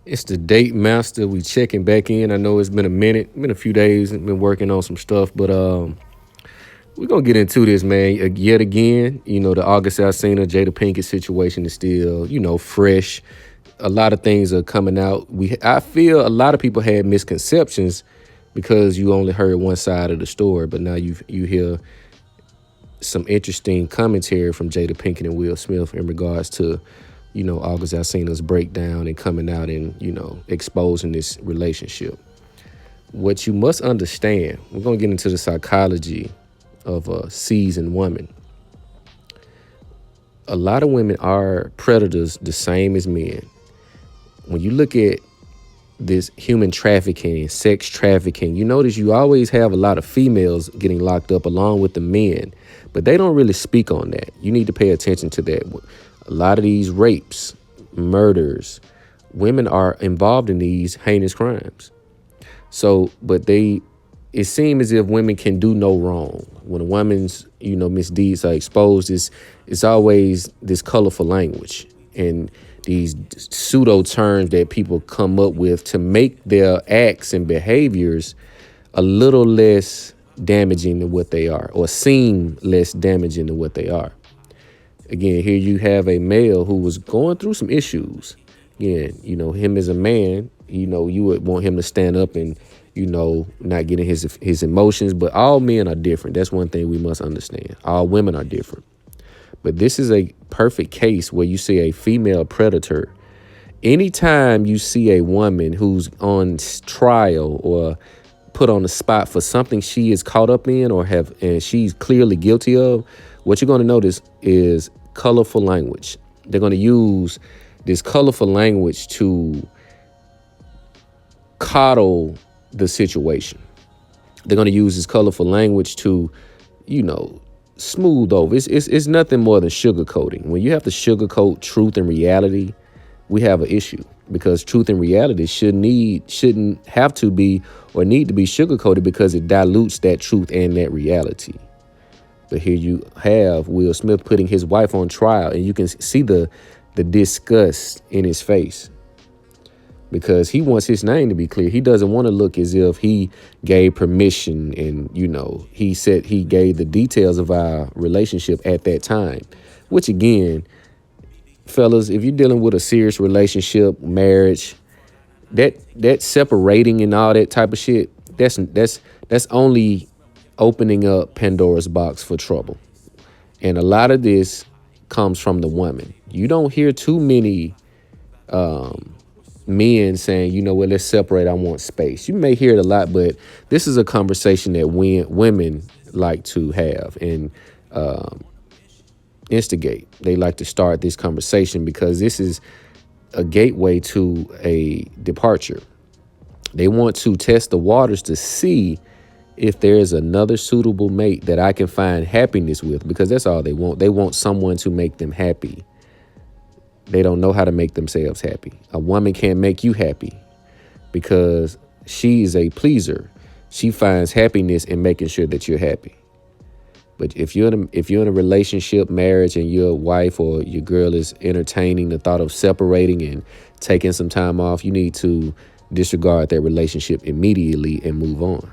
It's the date master. We checking back in. I know it's been a minute, been a few days. Been working on some stuff, but we're gonna get into this, man. Yet again, the August Alsina Jada Pinkett situation is still, fresh. A lot of things are coming out. I feel a lot of people had misconceptions because you only heard one side of the story, but now you hear some interesting commentary from Jada Pinkett and Will Smith in regards to, August Alsina's breakdown and coming out and, exposing this relationship. What you must understand, we're going to get into the psychology of a seasoned woman. A lot of women are predators the same as men. When you look at this human trafficking and sex trafficking, you notice you always have a lot of females getting locked up along with the men, but they don't really speak on that. You need to pay attention to that. A lot of these rapes, murders, women are involved in these heinous crimes. So, it seems as if women can do no wrong. When a woman's, misdeeds are exposed, it's always this colorful language and these pseudo terms that people come up with to make their acts and behaviors a little less damaging than what they are, or seem less damaging than what they are. Again, here you have a male who was going through some issues. Again, him as a man, you would want him to stand up and, not getting his emotions. But all men are different. That's one thing we must understand. All women are different. But this is a perfect case where you see a female predator. Anytime you see a woman who's on trial or put on the spot for something she is caught up in and she's clearly guilty of, what you're going to notice is colorful language. They're going to use this colorful language to coddle the situation. They're going to use this colorful language to, smooth over. It's nothing more than sugarcoating. When you have to sugarcoat truth and reality, we have an issue, because truth and reality shouldn't have to be or need to be sugarcoated, because it dilutes that truth and that reality. But here you have Will Smith putting his wife on trial, and you can see the disgust in his face, because he wants his name to be clear. He doesn't want to look as if he gave permission and, he said he gave the details of our relationship at that time, which, again, fellas, if you're dealing with a serious relationship, marriage, that separating and all that type of shit, that's only opening up Pandora's box for trouble. And a lot of this comes from the woman. You don't hear too many men saying, let's separate. I want space. You may hear it a lot, but this is a conversation that women like to have and instigate. They like to start this conversation because this is a gateway to a departure. They want to test the waters to see if there is another suitable mate that I can find happiness with, because that's all they want. They want someone to make them happy. They don't know how to make themselves happy. A woman can't make you happy because she is a pleaser. She finds happiness in making sure that you're happy. But if you're in a relationship, marriage, and your wife or your girl is entertaining the thought of separating and taking some time off, you need to disregard that relationship immediately and move on.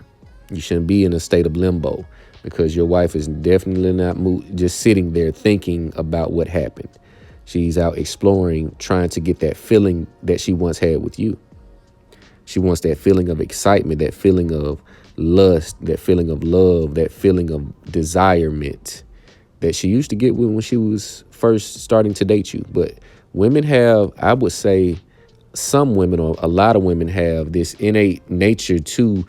You shouldn't be in a state of limbo, because your wife is definitely not just sitting there thinking about what happened. She's out exploring, trying to get that feeling that she once had with you. She wants that feeling of excitement, that feeling of lust, that feeling of love, that feeling of desirement that she used to get when she was first starting to date you. But women have, I would say, some women, or a lot of women, have this innate nature to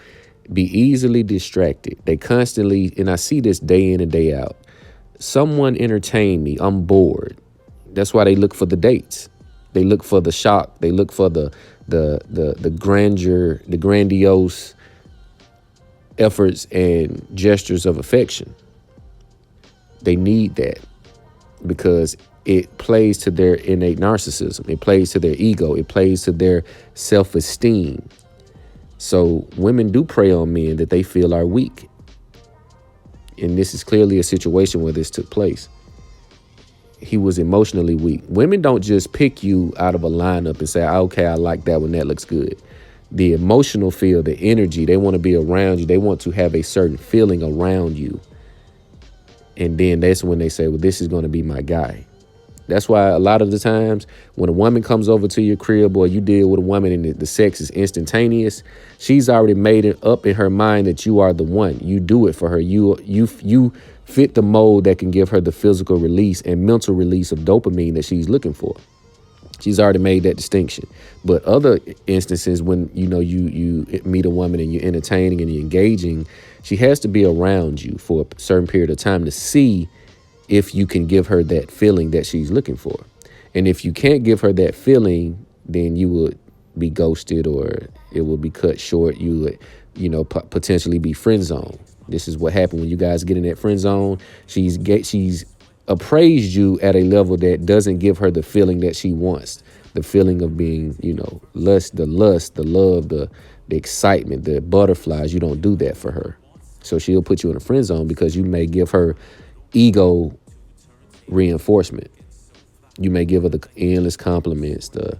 be easily distracted. They constantly, and I see this day in and day out, someone entertain me, I'm bored. That's why they look for the dates. They look for the shock. They look for the grandeur, the grandiose efforts and gestures of affection. They need that because it plays to their innate narcissism. It plays to their ego. It plays to their self-esteem. So women do prey on men that they feel are weak. And this is clearly a situation where this took place. he was emotionally weak. Women don't just pick you out of a lineup and say, okay, I like that one, that looks good. The emotional feel, the energy, they want to be around you. They want to have a certain feeling around you. And then that's when they say, well, this is going to be my guy. That's why a lot of the times when a woman comes over to your crib or you deal with a woman and the sex is instantaneous, she's already made it up in her mind that you are the one. You do it for her. You fit the mold that can give her the physical release and mental release of dopamine that she's looking for. She's already made that distinction. But other instances when, you meet a woman and you're entertaining and you're engaging, she has to be around you for a certain period of time to see if you can give her that feeling that she's looking for. And if you can't give her that feeling, then you would be ghosted or it will be cut short. You would, potentially be friend zone. This is what happened when you guys get in that friend zone. She's appraised you at a level that doesn't give her the feeling that she wants. The feeling of being, the lust, the love, the excitement, the butterflies. You don't do that for her. So she'll put you in a friend zone because you may give her ego reinforcement. You may give her the endless compliments, the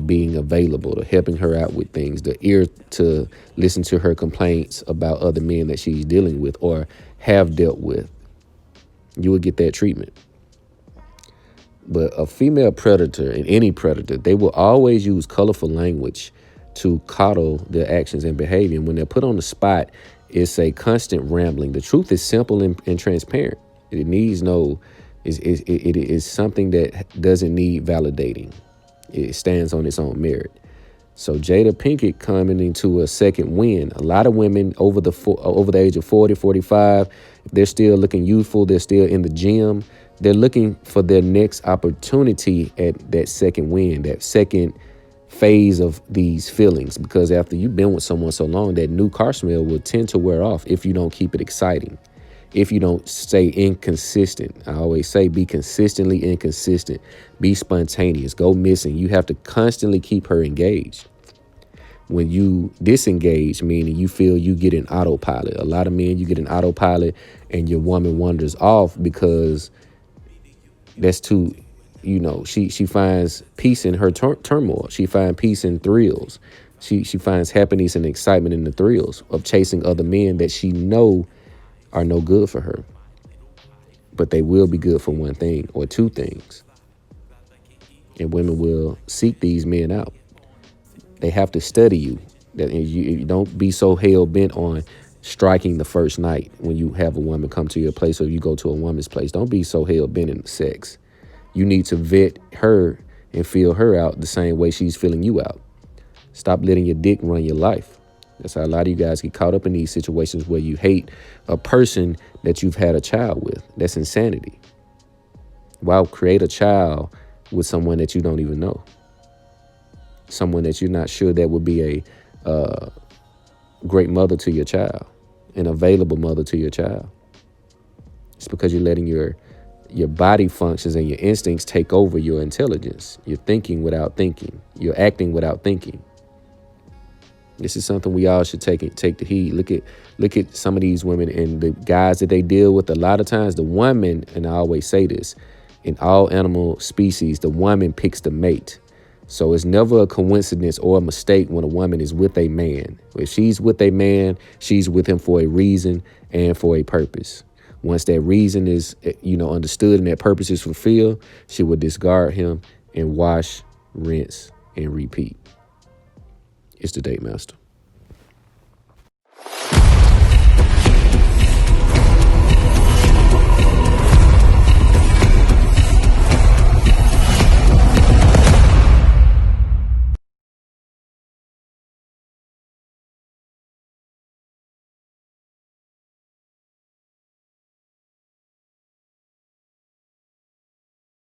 being available, the helping her out with things, the ear to listen to her complaints about other men that she's dealing with or have dealt with. You will get that treatment. But a female predator and any predator, they will always use colorful language to coddle their actions and behavior. And when they're put on the spot, it's a constant rambling. The truth is simple and transparent. It needs it is something that doesn't need validating. It stands on its own merit. So Jada Pinkett coming into a second win. A lot of women over the age of 40, 45, they're still looking youthful. They're still in the gym. They're looking for their next opportunity at that second win, that second phase of these feelings. Because after you've been with someone so long, that new car smell will tend to wear off if you don't keep it exciting. If you don't stay inconsistent. I always say be consistently inconsistent. Be spontaneous. Go missing. You have to constantly keep her engaged. When you disengage, meaning you feel you get an autopilot. A lot of men, you get an autopilot and your woman wanders off because that's too, she finds peace in her turmoil. She finds peace in thrills. She finds happiness and excitement in the thrills of chasing other men that she know are no good for her. But they will be good for one thing or two things. And women will seek these men out. They have to study you. That you don't be so hell-bent on striking the first night when you have a woman come to your place or you go to a woman's place. Don't be so hell-bent in sex. You need to vet her and feel her out the same way she's feeling you out. Stop letting your dick run your life. That's how a lot of you guys get caught up in these situations where you hate a person that you've had a child with. That's insanity. Why create a child with someone that you don't even know? Someone that you're not sure that would be a great mother to your child, an available mother to your child. It's because you're letting your body functions and your instincts take over your intelligence. You're thinking without thinking. You're acting without thinking. This is something we all should take the heed. Look at some of these women and the guys that they deal with. A lot of times the woman, and I always say this, in all animal species, the woman picks the mate. So it's never a coincidence or a mistake when a woman is with a man. If she's with a man, she's with him for a reason and for a purpose. Once that reason is, understood and that purpose is fulfilled, she will discard him and wash, rinse, and repeat. It's the Date Master.